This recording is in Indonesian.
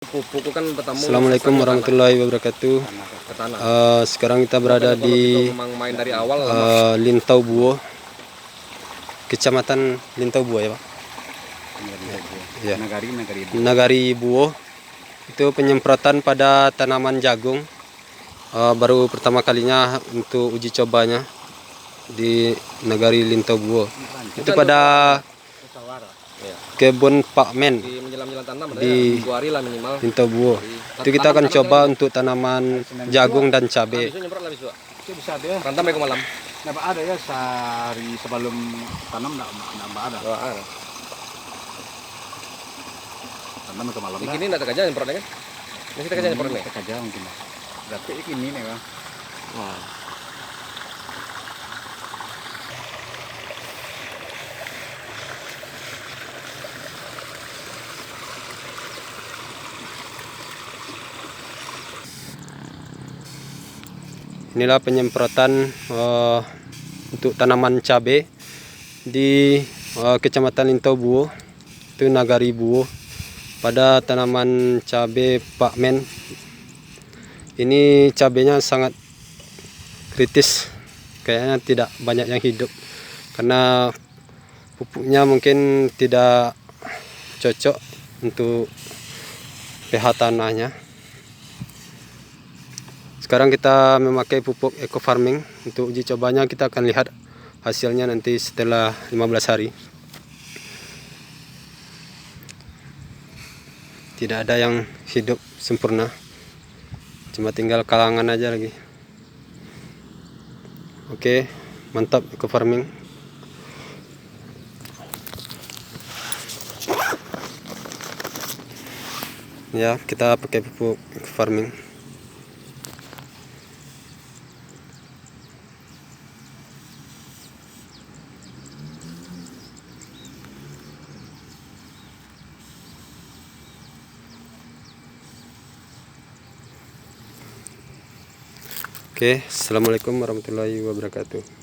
Pupuk kan bertemu. Assalamualaikum warahmatullahi wabarakatuh. Sekarang kita berada di main dari awal Lintau Buo, Kecamatan Lintau Buo ya Pak? Ya. Nagari Buo. Itu penyemprotan pada tanaman jagung. Baru pertama kalinya untuk uji cobanya di Nagari Lintau Buo. Itu pada kebun Pak Men di Lintau Buo. Itu kita akan coba untuk tanaman jagung dan cabai. Bisa deh. Rantam ke malam. Nggak ada ya sehari sebelum tanam nggak ada. Tanam ke malam. Ini nggak terkerja nyemprotnya kan? Ini kita kerja nyemprotnya. Terkerja mungkin. Berarti ini nih Bang. Wah. Inilah penyemprotan untuk tanaman cabai di Kecamatan Lintau Buo, itu Nagari Buo, pada tanaman cabai Pak Men. Ini cabainya sangat kritis, kayaknya tidak banyak yang hidup karena pupuknya mungkin tidak cocok untuk pH tanahnya. Sekarang kita memakai pupuk eco farming. Untuk uji cobanya kita akan lihat hasilnya nanti setelah 15 hari. Tidak ada yang hidup sempurna, cuma tinggal kalangan aja lagi. Oke, mantap eco farming. Ya, kita pakai pupuk eco farming. Oke, assalamualaikum warahmatullahi wabarakatuh.